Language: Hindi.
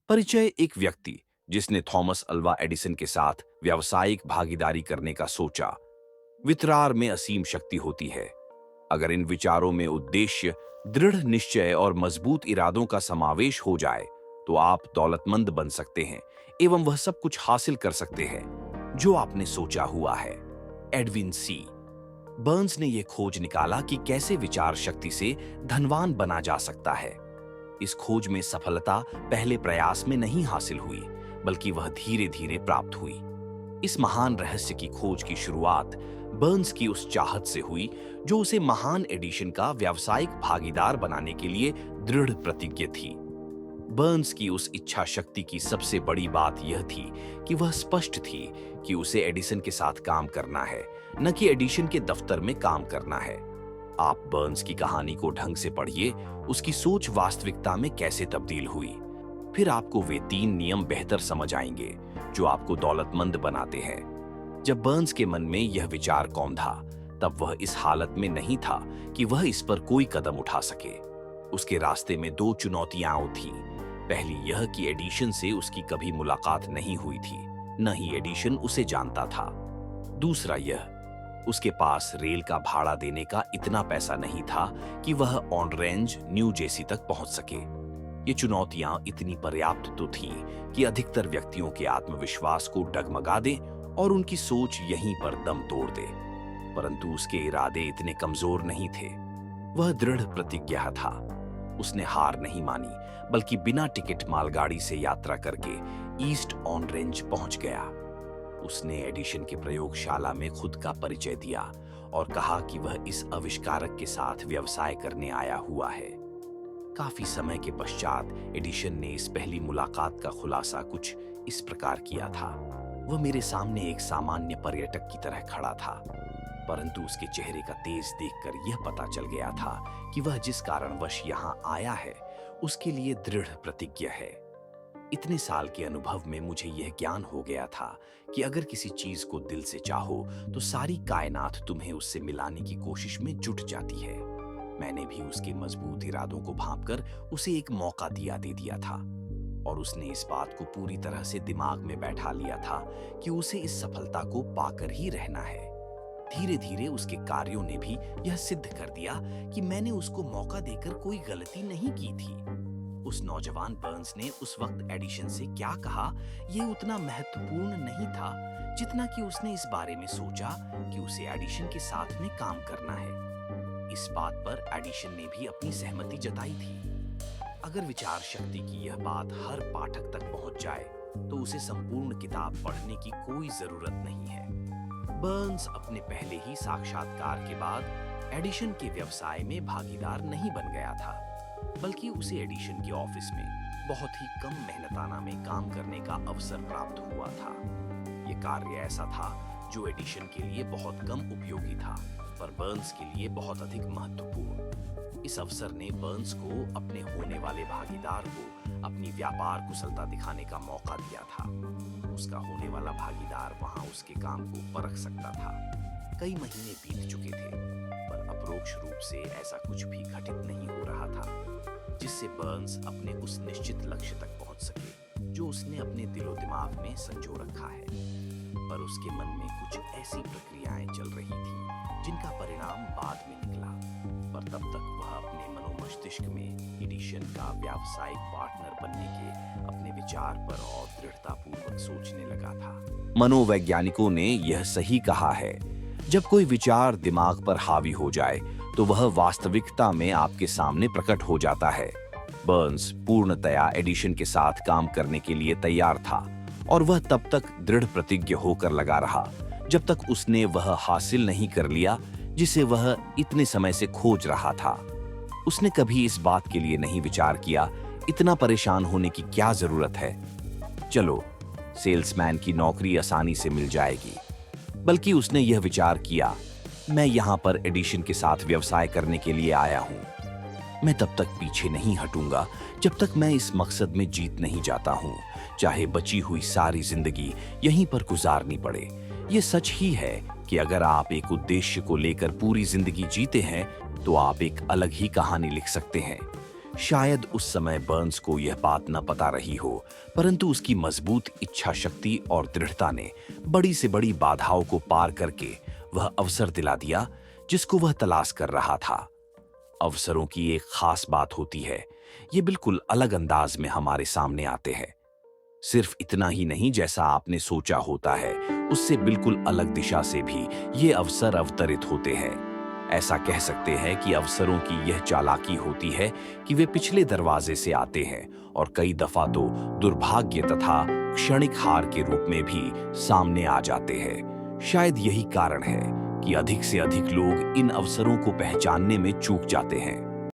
परिचय: एक व्यक्ति जिसने थॉमस अल्वा एडिसन के साथ व्यावसायिक भागीदारी करने का सोचा। विचार में असीम शक्ति होती है। अगर इन विचारों में उद्देश्य, दृढ़ निश्चय और मजबूत इरादों का समावेश हो जाए तो आप दौलतमंद बन सकते हैं एवं वह सब कुछ हासिल कर सकते हैं जो आपने सोचा हुआ है। एडविन सी बर्न्स ने यह खोज निकाला कि कैसे विचार शक्ति से धनवान बना जा सकता है। इस खोज में सफलता पहले प्रयास में नहीं हासिल हुई, बल्कि वह धीरे धीरे प्राप्त हुई। इस महान रहस्य की खोज की शुरुआत बर्न्स की उस चाहत से हुई जो उसे महान एडिशन का व्यावसायिक भागीदार बनाने के लिए दृढ़ प्रतिज्ञ थी। बर्न्स की उस इच्छा शक्ति की सबसे बड़ी बात यह थी कि वह स्पष्ट थी कि उसे एडिसन के साथ काम करना है, न कि एडिशन के दफ्तर में काम करना है। आप बर्न्स की कहानी को ढंग से पढ़िए, उसकी सोच वास्तविकता में कैसे तब्दील हुई। फिर आपको वे 3 नियम बेहतर समझ आएंगे जो आपको दौलतमंद बनाते हैं। जब बर्न्स के मन में यह विचार कौंधा, तब वह इस हालत में नहीं था कि वह इस पर कोई कदम उठा सके। उसके रास्ते में 2 चुनौतियां थीं। पहली यह कि एडिशन से उसकी कभी मुलाकात नहीं हुई थी, न ही एडिशन उसे जानता था। दूसरा यह, उसके पास रेल का भाड़ा देने का इतना पैसा नहीं था कि वह ऑन रेंज न्यू जेसी तक पहुंच सके। ये चुनौतियां इतनी पर्याप्त तो थीं कि अधिकतर व्यक्तियों के आत्मविश्वास को डगमगा दें और उनकी सोच यहीं पर दम तोड़ दे। परंतु उसके इरादे इतने कमजोर नहीं थे। वह दृढ़ प्रतिज्ञा था। उसने हार नहीं मानी, बल्कि बिना टिकट मालगाड़ी से यात्रा करके ईस्ट ऑन रेंज पहुंच गया। उसने एडिशन के प्रयोगशाला में खुद का परिचय दिया और कहा कि वह इस आविष्कारक के साथ व्यवसाय करने आया हुआ है। काफी समय के पश्चात एडिशन ने इस पहली मुलाकात का खुलासा कुछ इस प्रकार किया था। वह मेरे सामने एक सामान्य पर्यटक की तरह खड़ा था, परंतु उसके चेहरे का तेज देखकर यह पता चल गया था कि वह जिस कारणवश यहाँ आया है उसके लिए दृढ़ प्रतिज्ञ है। इतने साल के अनुभव में मुझे यह ज्ञान हो गया था कि अगर किसी चीज को दिल से चाहो तो सारी कायनात तुम्हें उससे मिलाने की कोशिश में जुट जाती है। मैंने भी उसके मजबूत इरादों को भांपकर उसे एक मौका दे दिया था और उसने इस बात को पूरी तरह से दिमाग में बैठा लिया था कि उसे इस सफलता को पाकर ही रहना है। धीरे धीरे उसके कार्यों ने भी यह सिद्ध कर दिया कि मैंने उसको मौका देकर कोई गलती नहीं की थी। उस नौजवान बर्न्स ने उस वक्त एडिशन से क्या कहा यह उतना महत्वपूर्ण नहीं था जितना कि उसने इस बारे में सोचा कि उसे एडिशन के साथ में काम करना है। इस बात पर एडिशन ने भी अपनी सहमति जताई थी। अगर विचार शक्ति की यह बात हर पाठक तक पहुंच जाए तो उसे संपूर्ण किताब पढ़ने की कोई जरूरत नहीं है। बर्न्स अपने पहले ही साक्षात्कार के बाद एडिशन के व्यवसाय में भागीदार नहीं बन गया था, बल्कि उसे एडिशन के ऑफिस में बहुत ही कम मेहनताना में काम करने का अवसर प्राप्त हुआ था। यह कार्य ऐसा था जो एडिशन के लिए बहुत कम उपयोगी था, पर बर्न्स के लिए बहुत अधिक महत्वपूर्ण। इस अवसर ने बर्न्स को अपने होने वाले भागीदार को अपनी व्यापार कुशलता दिखाने का मौका दिया था। उसका होने वाला भागीदार वहां उसके काम को परख सकता था। कई महीने बीत चुके थे, पर अपरोक्ष रूप से ऐसा कुछ भी घटित नहीं हो रहा था जिससे बर्न्स अपने उस निश्चित लक्ष्य तक पहुंच सके जो उसने अपने दिलो दिमाग में संजो रखा है। पर उसके मन में कुछ ऐसी प्रक्रियाएं चल रही थी जिनका परिणाम बाद में निकला, पर तब तक वह अपने मनोमस्तिष्क में एडिशन का व्यावसायिक पार्टनर बनने के अपने विचार पर और दृढ़तापूर्वक सोचने लगा था। मनोवैज्ञानिकों ने यह सही कहा है, जब कोई विचार दिमाग पर हावी हो जाए तो वह वास्तविकता में आपके सामने प्रकट हो जाता है। बर्न्स पूर्णतया एडिशन के साथ काम करने के लिए तैयार था और वह तब तक दृढ़ प्रतिज्ञ होकर लगा रहा जब तक उसने वह हासिल नहीं कर लिया जिसे वह इतने समय से खोज रहा था। उसने कभी इस बात के लिए नहीं विचार किया इतना परेशान होने की क्या जरूरत है, चलो सेल्समैन की नौकरी आसानी से मिल जाएगी। बल्कि उसने यह विचार किया, मैं यहां पर एडिशन के साथ व्यवसाय करने के लिए आया हूं। मैं तब तक पीछे नहीं हटूंगा जब तक मैं इस मकसद में जीत नहीं जाता हूं, चाहे बची हुई सारी जिंदगी यहीं पर गुजारनी पड़े। यह सच ही है कि अगर आप एक उद्देश्य को लेकर पूरी जिंदगी जीते हैं तो आप एक अलग ही कहानी लिख सकते हैं। शायद उस समय बर्न्स को यह बात न पता रही हो, परंतु उसकी मजबूत इच्छा शक्ति और दृढ़ता ने बड़ी से बड़ी बाधाओं को पार करके वह अवसर दिला दिया जिसको वह तलाश कर रहा था। अवसरों की एक खास बात होती है, ये बिल्कुल अलग अंदाज में हमारे सामने आते हैं। सिर्फ इतना ही नहीं, जैसा आपने सोचा होता है उससे बिल्कुल अलग दिशा से भी ये अवसर अवतरित होते हैं। ऐसा कह सकते हैं कि अवसरों की यह चालाकी होती है कि वे पिछले दरवाजे से आते हैं और कई दफा तो दुर्भाग्य तथा क्षणिक हार के रूप में भी सामने आ जाते हैं। शायद यही कारण है कि अधिक से अधिक लोग इन अवसरों को पहचानने में चूक जाते हैं।